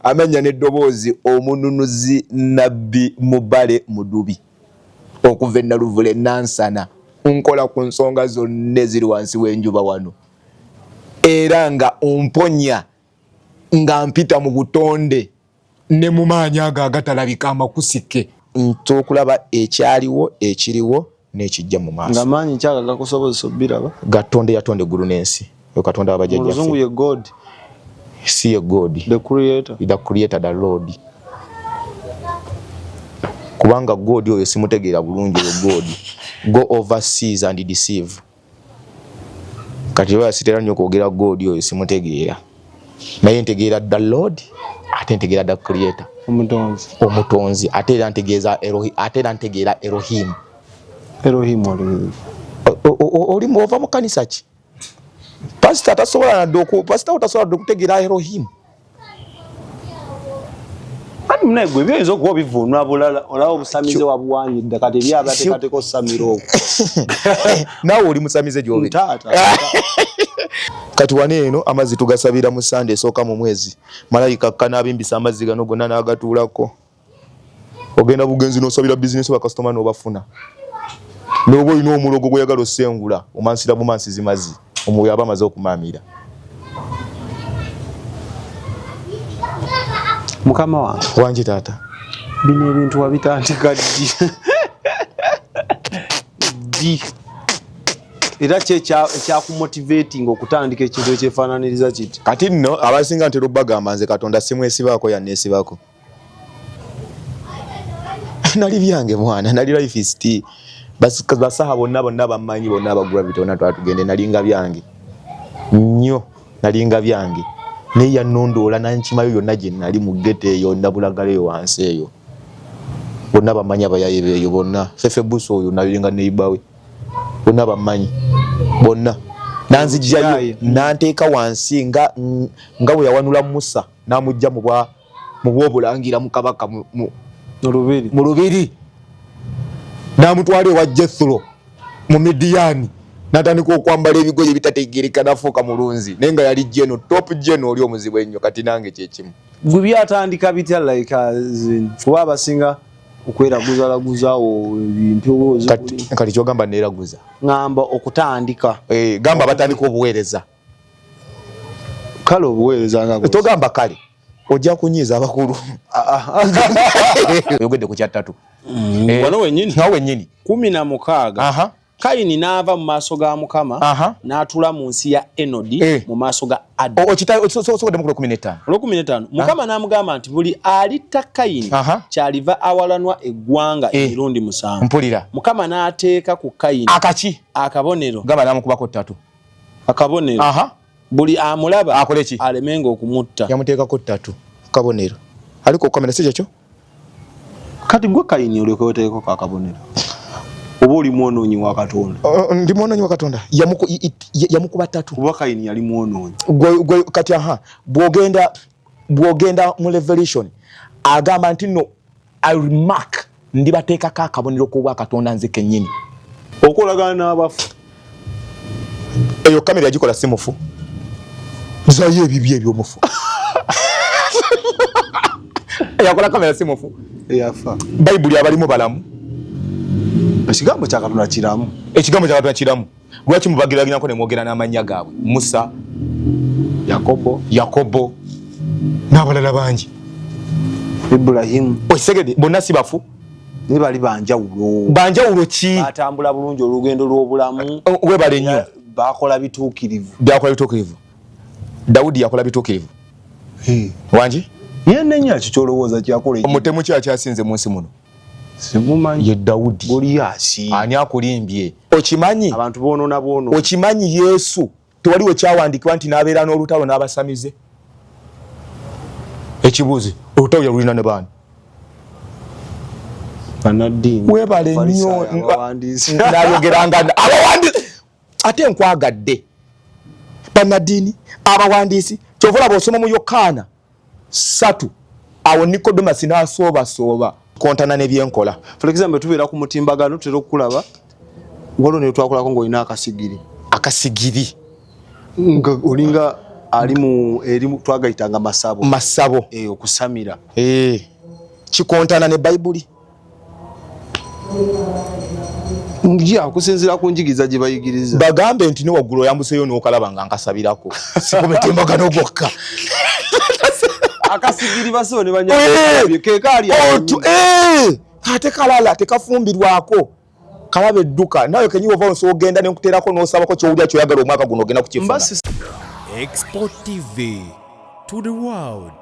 amenya n'eddoboozi omununuzi Nabbi Mubale Mudubi okuva e Naluvule Nansana nkola ku nsonga zonna eziri wansi w'enjuba wano era nga omponya nga mpita mu butonde ne mu maanyi ago agatalabika amakusike ntokulaba ekyaliwo ekiriwo n'ekijja mu maaso nga maanyi kyaga gakusobozesa obbiraba gatonde yatonde eggulu n'ensi oyo Katonda abajjajjaffe Muluzungu ye God. See a God, the creator, the Lord. Kubanga God oyo simutegeera bulungi oyo God. Go overseas and deceive. Kati bwa sitera nnyo kwogera God oyo simutegeera. Naye ntegeera the Lord, ate ntegeera the creator. Omutonzi. Ate era ntegeeza Elohim, ate era ntegeera Elohim. Elohim oli ova mu kanisa ki? Pastor tasobola okutegeera Elohim. Ani mnegwe byoyinza okuba bivuunula bulala olaba obusamize wabuwanyidde kati byaba tekateko samiro. Naawe oli musamize gy'obe. Kati wane eno amazzi tugasabira mu Sunday esooka mu mwezi. Malayika kanaabimbisa amazzi gano gonna n'agatuulako. Ogenda bugenzi n'osabira bizinesi bakasitoma n'obafuna. N'oba olina omulogo gw'oyagala ossengula omansira bumansizi mazzi. Omwoyo aba amaze okumaamira. Mukama wange taata. Bino ebintu wabitandika ddi. Era ekyakumotivating okutandika ekintu ekyefaananiriza kiti. Kati nno abasinga ntera obbagamba nze Katonda simwesibaako yanneesibako. Nali byange mwana, nali lifist. Basaha bonna bamanyi bonna abagula bitona twatugende nalinga byange. Nnyo nalinga byange. Ne yanondoola nankimayo yonna gye nali mu gete eyo ndabulagala eyo wansi eyo. Bonna bamanyi abayaye beeyo bonna. Fefe Buso oyo nalinga neighbor we. Bonna bamanyi. Bonna. Nanzijjayo nanteeka wansi nga bwe yawanula Musa namujja mu bwobulangira mu kabaka mu Lubiri. Namutwala ewa Jethro mu Midiani. Natandika okwambala ebigoye ebitategeereka nafuuka mulunzi. Naye nga yali jeno, top jeno oli omuzibu ennyo kati nange kyekimu. Gwe byatandika bitya like kuba abasinga okweraguzawo ebintu kati kyogamba neeraguza. Ngamba okutandika. Gamba batandika obuweereza. Kale obuweereza nga togamba kale. Ojja kunyiiza abakulu. Oyogedde ku kyattatu. Wano wennyini. Nawe wennyini. 16. Kayini n'ava mu maaso ga Mukama n'atuula mu nsi ya Enodi mu maaso ga Adi. Osogode mu 15. Mukama n'amugamba nti buli alitta Kayini kyaliva awalanwa eggwanga emirundi 7. Mpulira. Mukama n'ateeka ku Kayini akaki akabonero. Gamba namukubako 3. Akabonero. Buli amulaba akole ki? Alemenga okumutta. Yamuteekako 3 kabonero. Aliko kamera si kyekyo? Kati gwe Kayini olyoke oteekako akabonero. Oba oli mwonoonyi wa Katonda. Ndi mwonoonyi wa Katonda. Yamukuba 3. Kuba Kayini yali mwonoonyi. Kati bwogenda mu Revelation agamba nti no I remark ndibateekako akabonero k'obwa Katonda nze kennyini. Okolagana n'abafu. Eyo kamera yagikola si mufu. Zayo ebibye ebyomufu. Yakola kamera si mufu. Eyafa. Bayibuli abalimu balamu. Ekigambo kya Katonda kiramu. Ekigambo kya Katonda kiramu. Lwaki mubagiraginako ne mwogera n'amannya gaabwe? Musa, Yakobo n'abalala bangi. Ibrahim. Osegede bonna si bafu. Ne bali banjawulo. Banjawulo ki? Batambula bulungi olugendo lw'obulamu. Webale nnyo. Bakola bituukirivu. Dawudi yakola bituukirivu. Wangi? Yenna nnyo kyolowooza kyakola. Omutemu ki akyasinze mu nsi muno? Simumanyi. Ye Dawudi. Goliasi. Ani akulimbye? Okimanyi? Abantu boonona. Okimanyi Yesu tewaliwo kyawandiikibwa nti n'abeera n'olutalo n'abasamize? Ekibuuzi olutalo yalulina ne baani? Banaddiini. Webale nnyo n'ayogeranga abawandiisi. Ate nkwagadde. Banaddiini, abawandiisi. Kyova olaba osoma mu Yokaana 3 awo Nikodemasi n'asooba kontana n'ebyenkola. For example tubeera ku mutimbagano tutera okulaba waliwo ne twakolako ng'olina akasigiri. Akasigiri. Olinga erimu twagayitanga masabo okusamira kikontana ne Bayibuli njia okusinzira ku njigiza gye bayigiriza bagambe nti ne waggulu oyambuseyo n'okalaba nga nkasabirako sikumetembagano gwokka akasigiri baso ne banya kekali ate kalala tekafumbirwako kalaba edduka nawe kenyiwa vao nsogenda ne nkuterako n'osabako kyowulya kyoyagala omwaka guno ogenda kukifuna. Export TV to the world.